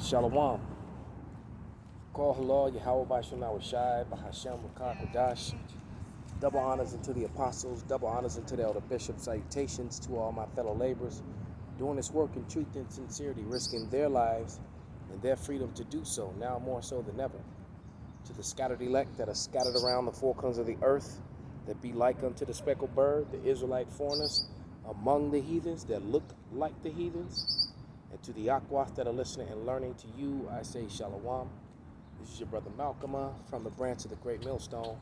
Shalom. Call halal, Yahweh Basham Shai, Bahasham Rakakadash. Double honors unto the apostles, double honors unto the elder bishops. Salutations to all my fellow laborers doing this work in truth and sincerity, risking their lives and their freedom to do so, now more so than ever. To the scattered elect that are scattered around the four corners of the earth, that be like unto the speckled bird, the Israelite foreigners among the heathens that look like the heathens. And to the Akwath that are listening and learning, to you I say Shalom. This is your brother Malcolm from the branch of the Great Millstone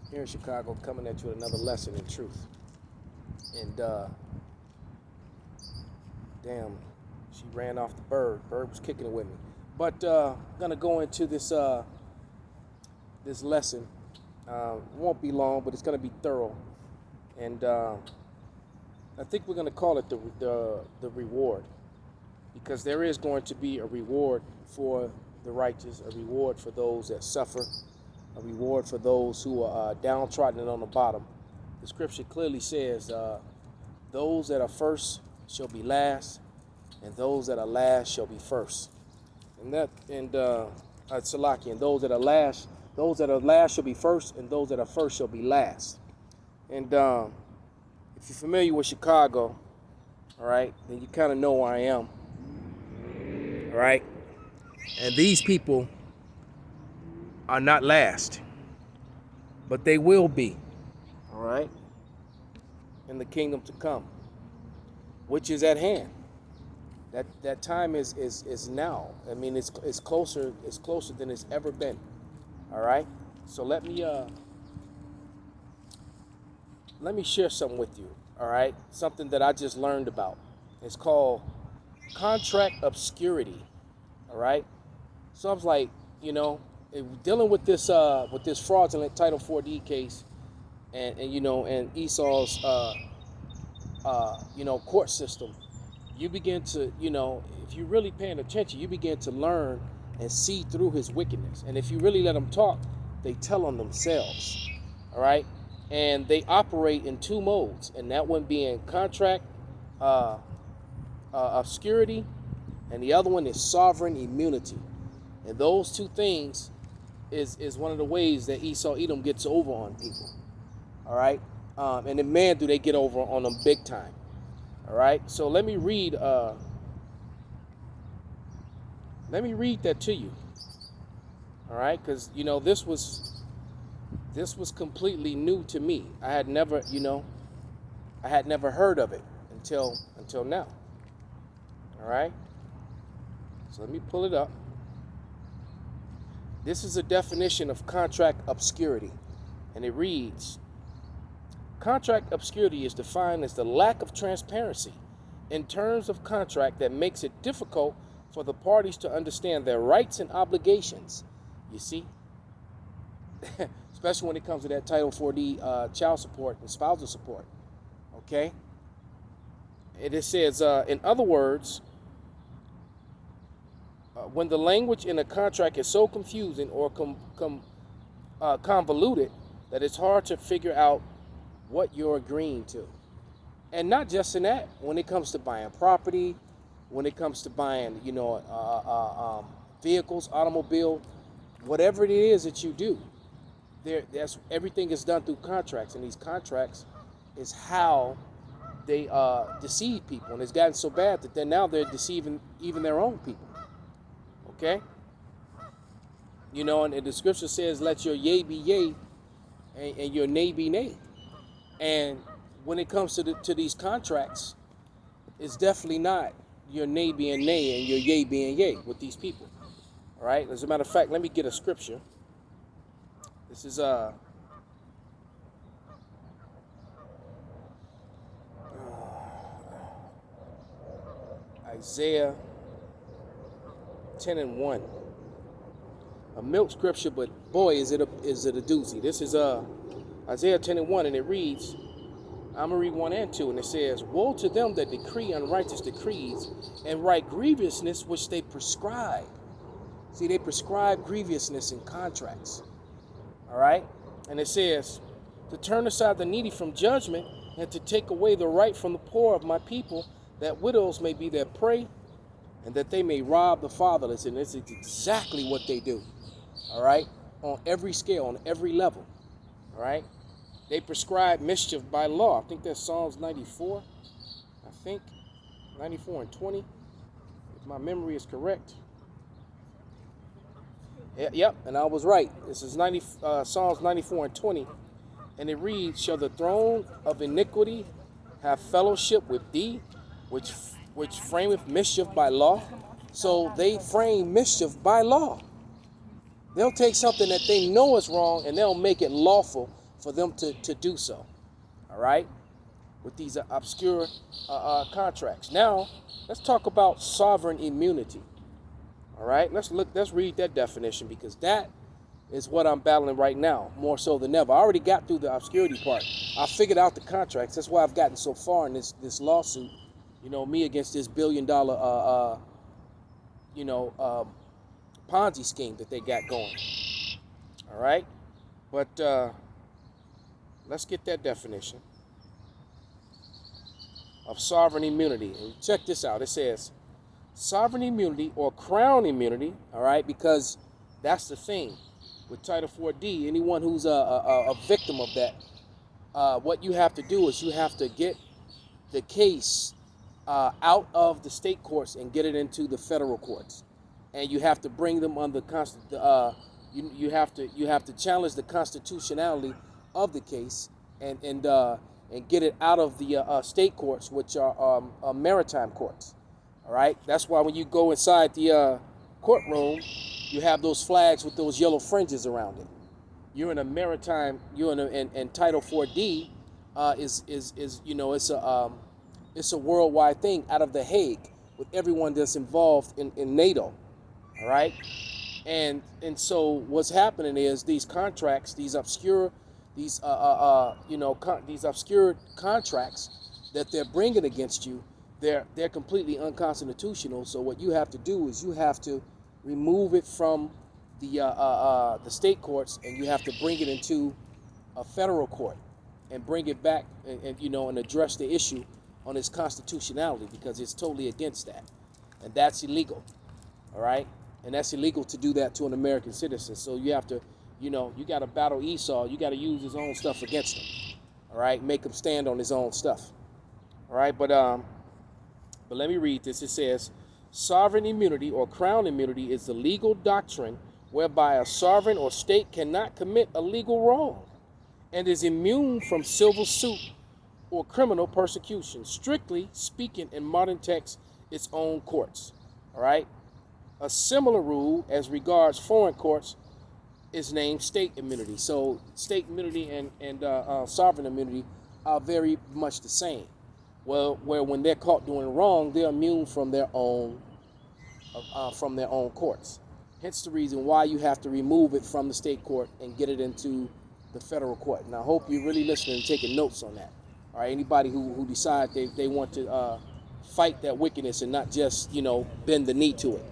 here in Chicago, coming at you with another lesson in truth. And damn, she ran off the bird. Bird was kicking it with me. But gonna go into this this lesson. Won't be long, but it's gonna be thorough. And I think we're gonna call it the reward, because there is going to be a reward for the righteous, a reward for those that suffer, a reward for those who are downtrodden and on the bottom. The scripture clearly says, those that are first shall be last, and those that are last shall be first. And Salaki, and those that are last shall be first, and those that are first shall be last. And if you're familiar with Chicago, all right, then you kind of know where I am. All right, and these people are not last, but they will be, all right, in the kingdom to come, which is at hand. That time is now. I mean, it's closer than it's ever been. All right, so let me share something with you. All right, something that I just learned about. It's called contract obscurity. All right, so I was like, dealing with this fraudulent Title 4D case, and Esau's court system. You begin to, if you're really paying attention, you begin to learn and see through his wickedness. And if you really let them talk, they tell on themselves. All right, and they operate in two modes, and that one being contract obscurity, and the other one is sovereign immunity. And those two things is one of the ways that Esau Edom gets over on people. All right, and then man, do they get over on them big time. All right, so let me read that to you. All right, because this was completely new to me. I had never heard of it until now. All right, so let me pull it up. This is a definition of contract obscurity, and it reads: contract obscurity is defined as the lack of transparency in terms of contract that makes it difficult for the parties to understand their rights and obligations. You see? Especially when it comes to that Title 4D child support and spousal support. Okay? And it says, in other words, when the language in a contract is so confusing or convoluted that it's hard to figure out what you're agreeing to. And not just in that, when it comes to buying property, when it comes to buying, vehicles, automobile, whatever it is that you do, everything is done through contracts, and these contracts is how they deceive people. And it's gotten so bad that now they're deceiving even their own people. Okay? And the scripture says, let your yea be yea and your nay be nay. And when it comes to these contracts, it's definitely not your nay being nay and your yea being yea with these people. All right? As a matter of fact, let me get a scripture. This is Isaiah 10:1. A milk scripture, but boy, is it a doozy. This is Isaiah 10:1, and it reads, I'm going to read 1 and 2, and it says, woe to them that decree unrighteous decrees and write grievousness which they prescribe. See, they prescribe grievousness in contracts. All right? And it says, to turn aside the needy from judgment and to take away the right from the poor of my people, that widows may be their prey and that they may rob the fatherless. And this is exactly what they do. All right, on every scale, on every level. All right, they prescribe mischief by law. I think that's Psalms 94. I think 94 and 20, if my memory is correct. Yep, and I was right. This is Psalms 94 and 20, and it reads, "Shall the throne of iniquity have fellowship with thee, which frameth mischief by law?" So they frame mischief by law. They'll take something that they know is wrong and they'll make it lawful for them to do so. All right, with these obscure contracts. Now, let's talk about sovereign immunity. All right, let's read that definition, because that is what I'm battling right now, more so than ever. I already got through the obscurity part. I figured out the contracts. That's why I've gotten so far in this lawsuit. You know, me against this $1 billion Ponzi scheme that they got going. All right, but let's get that definition of sovereign immunity. And check this out. It says sovereign immunity or crown immunity. All right, because that's the thing with Title 4D. Anyone who's a victim of that, what you have to do is you have to get the case out of the state courts and get it into the federal courts, and you have to bring them under you have to challenge the constitutionality of the case and get it out of the state courts, which are maritime courts. All right, that's why when you go inside the courtroom, you have those flags with those yellow fringes around it. You're in a maritime. And Title 4D is it's a worldwide thing out of The Hague with everyone that's involved in NATO. All right, and so what's happening is these contracts, these obscure contracts that they're bringing against you, they're completely unconstitutional. So what you have to do is you have to remove it from the state courts, and you have to bring it into a federal court and bring it back and address the issue on its constitutionality, because it's totally against that, and that's illegal. All right, and that's illegal to do that to an American citizen. So you have to, you got to battle Esau. You got to use his own stuff against him. All right, make him stand on his own stuff. All right, but let me read this. It says, sovereign immunity or crown immunity is the legal doctrine whereby a sovereign or state cannot commit a legal wrong and is immune from civil suit or criminal persecution, strictly speaking in modern text, its own courts. All right. A similar rule as regards foreign courts is named state immunity. So state immunity and sovereign immunity are very much the same. Well, where when they're caught doing wrong, they're immune from their own courts. Hence the reason why you have to remove it from the state court and get it into the federal court. And I hope you're really listening and taking notes on that. All right, anybody who decide they want to fight that wickedness and not just bend the knee to it,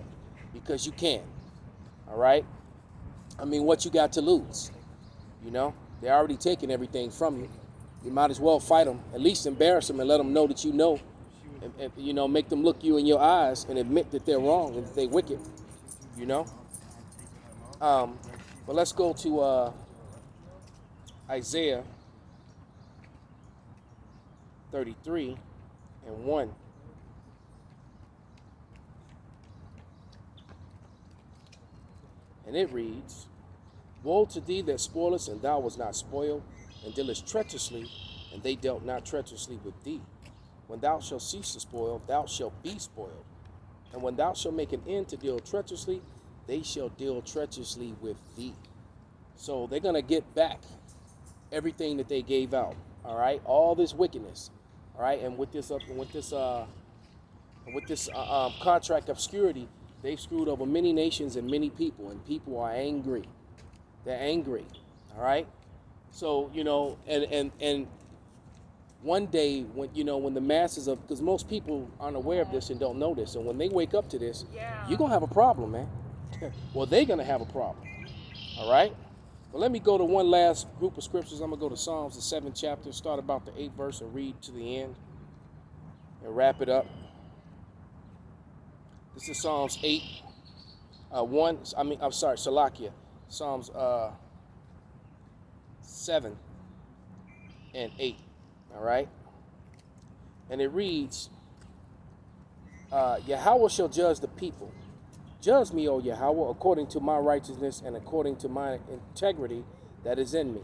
because you can. All right, I mean, what you got to lose? They're already taking everything from you. You might as well fight them. At least embarrass them and let them know that and make them look you in your eyes and admit that they're wrong and that they're wicked. But let's go to Isaiah 33 and 1. And it reads, woe to thee that spoilest, and thou wast not spoiled, and dealest treacherously, and they dealt not treacherously with thee. When thou shalt cease to spoil, thou shalt be spoiled. And when thou shalt make an end to deal treacherously, they shall deal treacherously with thee. So they're going to get back everything that they gave out. All right, all this wickedness. All right, and with this contract obscurity, they've screwed over many nations and many people, and people are angry. They're angry. All right. So and one day when the masses of, because most people aren't aware of this and don't know this, and when they wake up to this, you're gonna have a problem, man. Well, they're gonna have a problem. All right. But let me go to one last group of scriptures. I'm gonna go to Psalms, the 7th chapter, start about the 8th verse and read to the end and wrap it up. This is Psalms 8, 1. I'm sorry, Salakia. Psalms 7 and 8. All right. And it reads, Yahweh shall judge the people. Judge me, O Yahweh, according to my righteousness and according to my integrity that is in me.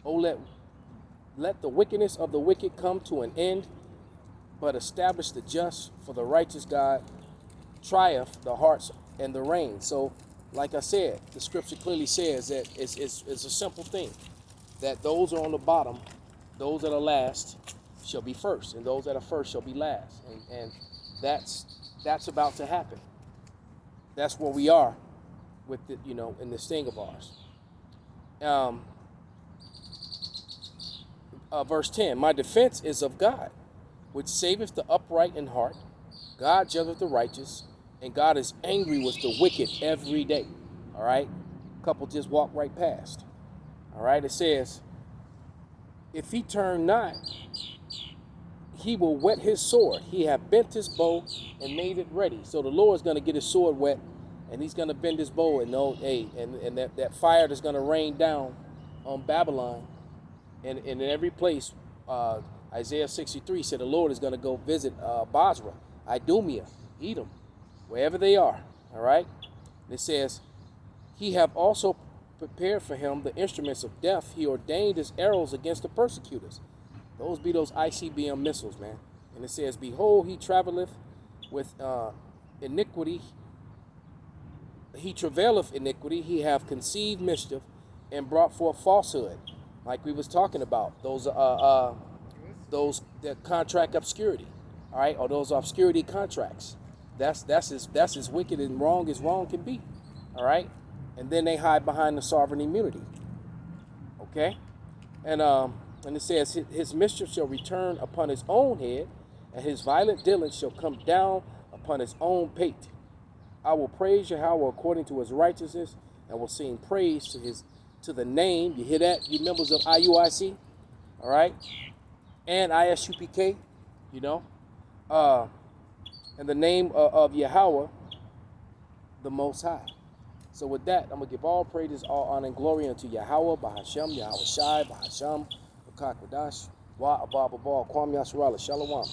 O let the wickedness of the wicked come to an end, but establish the just, for the righteous God triumph the hearts and the reins. So, like I said, the scripture clearly says that it's a simple thing, that those are on the bottom, those that are last shall be first, and those that are first shall be last. And that's about to happen. That's where we are with it, in this thing of ours. Verse 10, my defense is of God, which saveth the upright in heart. God judgeth the righteous, and God is angry with the wicked every day. All right? A couple just walk right past. All right? It says, if he turn not, he will whet his sword. He hath bent his bow and made it ready. So the Lord's going to get his sword wet, and he's going to bend his bow, and that fire that's going to rain down on Babylon and in every place. Isaiah 63 said the Lord is going to go visit Basra, Idumea, Edom, wherever they are. All right? It says, he have also prepared for him the instruments of death. He ordained his arrows against the persecutors. Those be those ICBM missiles, man. And it says, behold, he traveleth with iniquity. He travaileth iniquity. He have conceived mischief and brought forth falsehood. Like we was talking about, those that contract obscurity, all right, or those obscurity contracts. That's as wicked and wrong as wrong can be, all right. And then they hide behind the sovereign immunity, okay. And it says, his mischief shall return upon his own head, and his violent dealings shall come down upon his own pate. I will praise Yahweh according to his righteousness, and will sing praise to the name. You hear that, you members of IUIC, all right, and ISUPK, and the name of Yahweh, the Most High. So with that, I'm going to give all praises, all honor, and glory unto Yahweh, Bahasham, Yahweh Shai, Bahasham, Bakakwadash, Wa Abba Kwam Yasharala, Shalom.